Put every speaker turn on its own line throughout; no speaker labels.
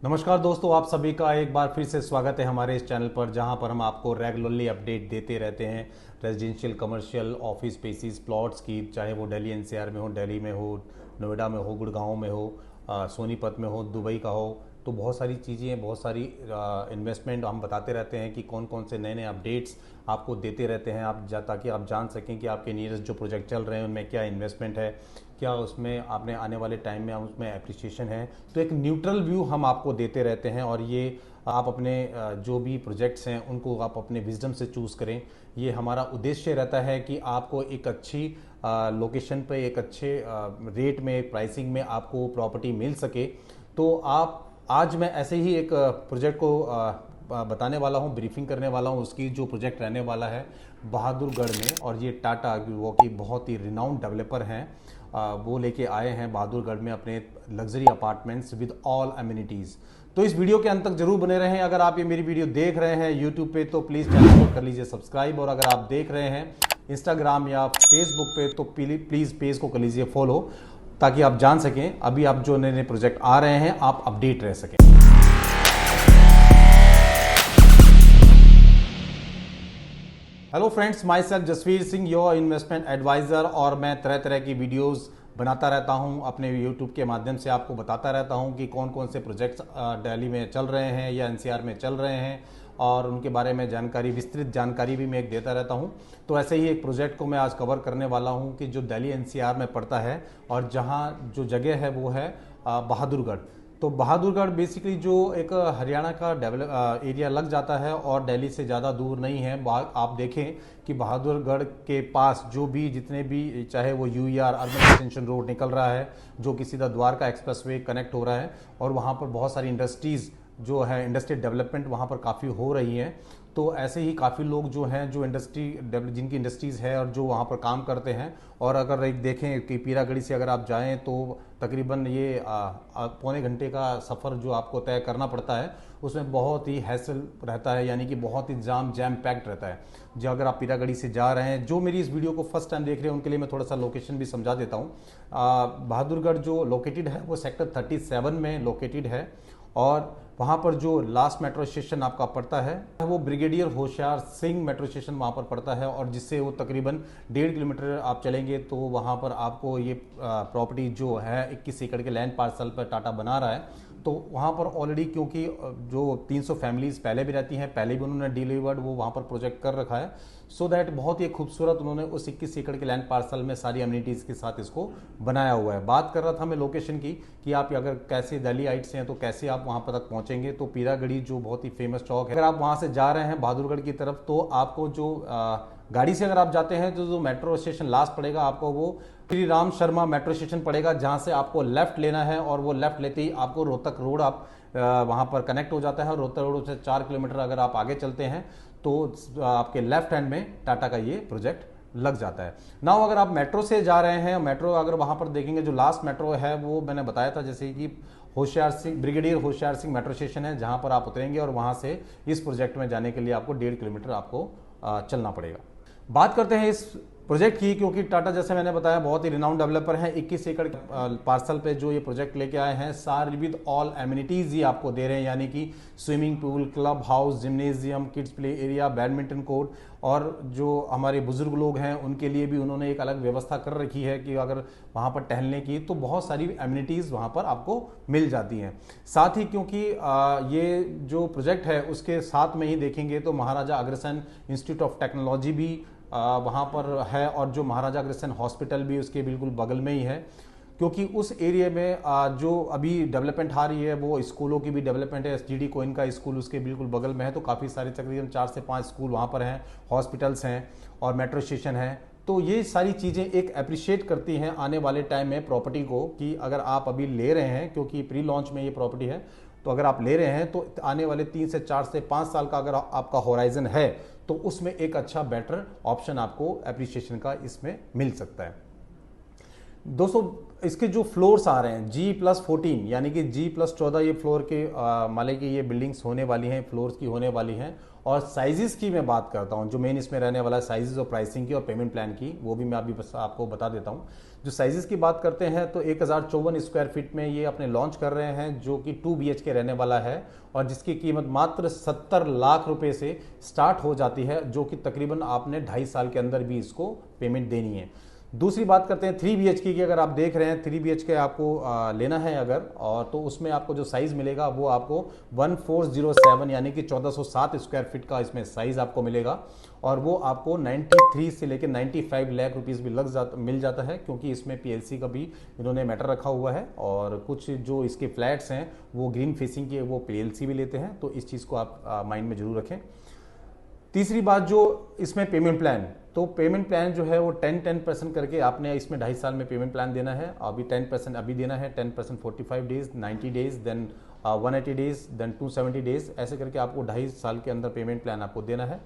नमस्कार दोस्तों, आप सभी का एक बार फिर से स्वागत है हमारे इस चैनल पर, जहां पर हम आपको रेगुलरली अपडेट देते रहते हैं residential, commercial, office spaces, plots की। चाहे वो दिल्ली एनसीआर में हो, दिल्ली में हो, नोएडा में हो, गुड़गांव में हो, सोनीपत में हो, दुबई का हो, तो बहुत सारी चीज़ें हैं, बहुत सारी इन्वेस्टमेंट हम बताते रहते हैं कि कौन कौन से नए नए अपडेट्स आपको देते रहते हैं ताकि आप जान सकें कि आपके नियरेस्ट जो प्रोजेक्ट चल रहे हैं उनमें क्या इन्वेस्टमेंट है, क्या उसमें आपने आने वाले टाइम में उसमें एप्रिसिएशन है। तो एक न्यूट्रल व्यू हम आपको देते रहते हैं और ये आप अपने जो भी प्रोजेक्ट्स हैं उनको आप अपने विजडम से चूज़ करें। ये हमारा उद्देश्य रहता है कि आपको एक अच्छी लोकेशन पे एक अच्छे रेट में, प्राइसिंग में आपको प्रॉपर्टी मिल सके। तो आप आज मैं ऐसे ही एक प्रोजेक्ट को बताने वाला हूँ, ब्रीफिंग करने वाला हूँ। उसकी जो प्रोजेक्ट रहने वाला है बहादुरगढ़ में, और ये टाटा वो की बहुत ही रिनाउंड डेवलपर हैं, वो लेके आए हैं बहादुरगढ़ में अपने luxury apartments with all amenities. तो इस वीडियो के अंत तक जरूर बने रहें। अगर आप ये मेरी वीडियो देख रहे हैं यूट्यूब पे तो प्लीज़ चैनल को कर लीजिए सब्सक्राइब, और अगर आप देख रहे हैं इंस्टाग्राम या फेसबुक पे तो प्लीज़ पेज को कर लीजिए फॉलो, ताकि आप जान सकें अभी आप जो नए नए प्रोजेक्ट आ रहे हैं आप अपडेट रह सकें। Hello friends, my self Jasvir Singh, your investment advisor, और मैं तरह तरह की वीडियोस बनाता रहता हूं अपने यूट्यूब के माध्यम से। आपको बताता रहता हूं कि कौन कौन से प्रोजेक्ट्स दिल्ली में चल रहे हैं या एनसीआर में चल रहे हैं, और उनके बारे में जानकारी, विस्तृत जानकारी भी मैं एक देता रहता हूं। तो ऐसे ही एक प्रोजेक्ट को मैं आज कवर करने वाला हूं कि जो दिल्ली एनसीआर में पड़ता है, और जहां जो जगह है वो है बहादुरगढ़। तो बहादुरगढ़ बेसिकली जो एक हरियाणा का डेवलप एरिया लग जाता है और दिल्ली से ज़्यादा दूर नहीं है। आप देखें कि बहादुरगढ़ के पास जो भी जितने भी, चाहे वो यूईआर अर्बन एक्सटेंशन रोड निकल रहा है जो कि सीधा द्वारका एक्सप्रेसवे कनेक्ट हो रहा है, और वहाँ पर बहुत सारी इंडस्ट्रीज़ जो है, इंडस्ट्रियल डेवलपमेंट वहाँ पर काफ़ी हो रही है। तो ऐसे ही काफ़ी लोग जो हैं, जो जिनकी इंडस्ट्रीज़ है और जो वहाँ पर काम करते हैं। और अगर एक देखें कि पीरागढ़ी से अगर आप जाएं तो तकरीबन ये पौने घंटे का सफ़र जो आपको तय करना पड़ता है, उसमें बहुत ही हैसल रहता है, यानी कि बहुत ही जैम पैक्ड रहता है। जो अगर आप पीरागढ़ी से जा रहे हैं, जो मेरी इस वीडियो को फर्स्ट टाइम देख रहे हैं उनके लिए मैं थोड़ा सा लोकेशन भी समझा देता हूँ। बहादुरगढ़ जो लोकेटेड है वो सेक्टर 37 में लोकेटेड है, और वहाँ पर जो लास्ट मेट्रो स्टेशन आपका पड़ता है वो brigadier Hoshiyar Singh metro station वहाँ पर पड़ता है, और जिससे वो तकरीबन 1.5 किलोमीटर आप चलेंगे तो वहाँ पर आपको ये प्रॉपर्टी जो है 21 एकड़ के लैंड पार्सल पर टाटा बना रहा है। तो वहाँ पर ऑलरेडी, क्योंकि जो 300 फैमिलीज़ पहले भी रहती हैं, पहले भी उन्होंने डिलीवर्ड वो वहाँ पर प्रोजेक्ट कर रखा है, सो दैट बहुत ही खूबसूरत उन्होंने उस 21 एकड़ के लैंड पार्सल में सारी अम्यूनिटीज़ के साथ इसको बनाया हुआ है। बात कर रहा था मैं लोकेशन की कि आप अगर कैसे दिल्ली आइट से हैं तो कैसे आप वहाँ पर तक पहुँचेंगे। तो पीरागढ़ी जो बहुत ही फेमस चौक है, अगर आप वहाँ से जा रहे हैं बहादुरगढ़ की तरफ तो आपको जो गाड़ी से अगर आप जाते हैं तो जो मेट्रो स्टेशन लास्ट पड़ेगा आपको वो श्री राम शर्मा मेट्रो स्टेशन पड़ेगा, जहाँ से आपको लेफ्ट लेना है, और वो लेफ्ट लेते ही आपको रोहतक रोड आप वहाँ पर कनेक्ट हो जाता है। और रोहतक रोड से 4 किलोमीटर अगर आप आगे चलते हैं तो आपके लेफ्ट हैंड में टाटा का ये प्रोजेक्ट लग जाता है। नाउ अगर आप मेट्रो से जा रहे हैं, मेट्रो अगर वहाँ पर देखेंगे जो लास्ट मेट्रो है वो मैंने बताया था, जैसे कि Hoshiyar Singh, brigadier Hoshiyar Singh metro station है, जहाँ पर आप उतरेंगे और वहाँ से इस प्रोजेक्ट में जाने के लिए आपको 1.5 किलोमीटर आपको चलना पड़ेगा। बात करते हैं इस प्रोजेक्ट की, क्योंकि टाटा जैसे मैंने बताया बहुत ही रिनाउंड डेवलपर है। 21 एकड़ पार्सल पे जो ये प्रोजेक्ट लेके आए हैं, सारे विद ऑल एमिनिटीज़ ही आपको दे रहे हैं, यानी कि swimming pool, club house, gymnasium, kids play area, badminton court, और जो हमारे बुजुर्ग लोग हैं उनके लिए भी उन्होंने एक अलग व्यवस्था कर रखी है कि अगर वहाँ पर टहलने की, तो बहुत सारी एमिनिटीज़ वहाँ पर आपको मिल जाती हैं। साथ ही क्योंकि ये जो प्रोजेक्ट है उसके साथ में ही देखेंगे तो Maharaja Agrasen institute of technology भी वहाँ पर है, और जो महाराजा अग्रसेन हॉस्पिटल भी उसके बिल्कुल बगल में ही है। क्योंकि उस एरिया में जो अभी डेवलपमेंट आ रही है वो स्कूलों की भी डेवलपमेंट है। एसजीडी कोइन का स्कूल उसके बिल्कुल बगल में है, तो काफ़ी सारे तकरीबन 4 से 5 स्कूल वहाँ पर हैं, हॉस्पिटल्स हैं और मेट्रो स्टेशन है। तो ये सारी चीज़ें एक अप्रिशिएट करती हैं आने वाले टाइम में प्रॉपर्टी को, कि अगर आप अभी ले रहे हैं, क्योंकि प्री लॉन्च में ये प्रॉपर्टी है, तो अगर आप ले रहे हैं तो आने वाले 3 से 4 से 5 साल का अगर आपका होराइजन है तो उसमें एक अच्छा बेटर ऑप्शन आपको एप्रिसिएशन का इसमें मिल सकता है। दोस्तों, इसके जो फ्लोर्स आ रहे हैं G+14, यानी कि G+14 ये फ्लोर के माले की ये बिल्डिंग्स होने वाली हैं, फ्लोर्स की होने वाली हैं। और साइजेस की मैं बात करता हूं, जो मेन इसमें रहने वाला है साइजेस और प्राइसिंग की और पेमेंट प्लान की, वो भी मैं अभी बस आपको बता देता हूं। जो साइजेस की बात करते हैं तो 1054 स्क्वायर फीट में ये अपने लॉन्च कर रहे हैं, जो कि 2 BHK रहने वाला है और जिसकी कीमत मात्र 70 लाख रुपए से स्टार्ट हो जाती है, जो कि तकरीबन आपने 2.5 साल के अंदर भी इसको पेमेंट देनी है। दूसरी बात करते हैं 3 BHK की। अगर आप देख रहे हैं 3 BHK आपको लेना है अगर, और तो उसमें आपको जो साइज़ मिलेगा वो आपको 1407 यानी कि 1407 स्क्वायर फीट का इसमें साइज़ आपको मिलेगा और वो आपको 93 से लेकर 95 लाख रुपीज़ भी मिल जाता है, क्योंकि इसमें PLC का भी इन्होंने मैटर रखा हुआ है और कुछ जो इसके फ्लैट्स हैं वो ग्रीन फेसिंग के वो PLC भी लेते हैं, तो इस चीज़ को आप माइंड में ज़रूर रखें। तीसरी बात जो इसमें पेमेंट प्लान, तो पेमेंट प्लान जो है वो 10% करके आपने इसमें 2.5 साल में पेमेंट प्लान देना है। अभी 10% अभी देना है, 10% 45 days, 90 days, then 180 days, then 270 days, ऐसे करके आपको 2.5 साल के अंदर पेमेंट प्लान आपको देना है।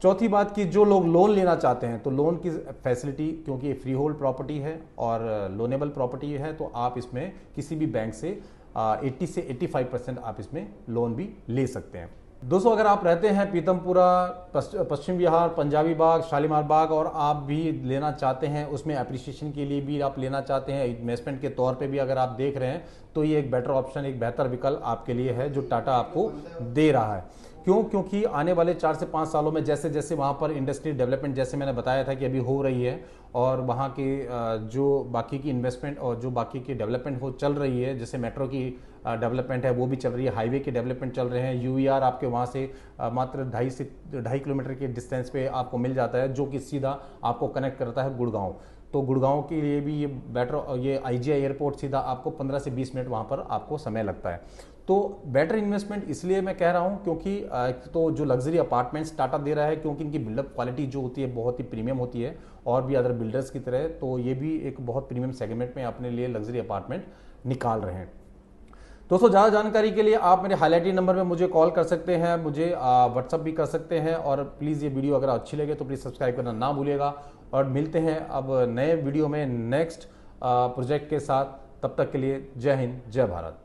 चौथी बात कि जो लोग लोन लेना चाहते हैं तो लोन की फैसिलिटी, क्योंकि ये फ्री होल्ड प्रॉपर्टी है और लोनेबल प्रॉपर्टी है, तो आप इसमें किसी भी बैंक से 80 से 85% आप इसमें लोन भी ले सकते हैं। दोस्तों, अगर आप रहते हैं पीतमपुरा, पश्चिम विहार, पंजाबी बाग, शालीमार बाग और आप भी लेना चाहते हैं, उसमें अप्रिसिएशन के लिए भी आप लेना चाहते हैं, इन्वेस्टमेंट के तौर पे भी अगर आप देख रहे हैं, तो ये एक बेटर ऑप्शन, एक बेहतर विकल्प आपके लिए है जो टाटा आपको दे रहा है। क्यों? क्योंकि आने वाले 4 से 5 सालों में जैसे जैसे वहाँ पर इंडस्ट्री डेवलपमेंट, जैसे मैंने बताया था कि अभी हो रही है, और वहाँ के जो बाकी की इन्वेस्टमेंट और जो बाकी की डेवलपमेंट हो चल रही है, जैसे मेट्रो की डेवलपमेंट है वो भी चल रही है, हाईवे के डेवलपमेंट चल रहे हैं, UER आपके वहाँ से मात्र 2.5 किलोमीटर के डिस्टेंस पे आपको मिल जाता है, जो कि सीधा आपको कनेक्ट करता है गुड़गांव। तो गुड़गांव के लिए भी ये बेटर, ये IGI एयरपोर्ट सीधा आपको 15 से 20 मिनट वहाँ पर आपको समय लगता है। तो बेटर इन्वेस्टमेंट इसलिए मैं कह रहा हूँ क्योंकि तो जो लग्जरी अपार्टमेंट्स टाटा दे रहा है, क्योंकि इनकी बिल्डअप क्वालिटी जो होती है बहुत ही प्रीमियम होती है, और भी अदर बिल्डर्स की तरह, तो ये भी एक बहुत प्रीमियम सेगमेंट में अपने लिए लग्जरी अपार्टमेंट निकाल रहे हैं। दोस्तों, ज़्यादा जानकारी के लिए आप मेरे हाईलाइटेड नंबर पे मुझे कॉल कर सकते हैं, मुझे व्हाट्सअप भी कर सकते हैं, और प्लीज़ ये वीडियो अगर अच्छी लगे तो प्लीज़ सब्सक्राइब करना ना भूलिएगा। और मिलते हैं अब नए वीडियो में नेक्स्ट प्रोजेक्ट के साथ। तब तक के लिए जय हिंद, जय भारत।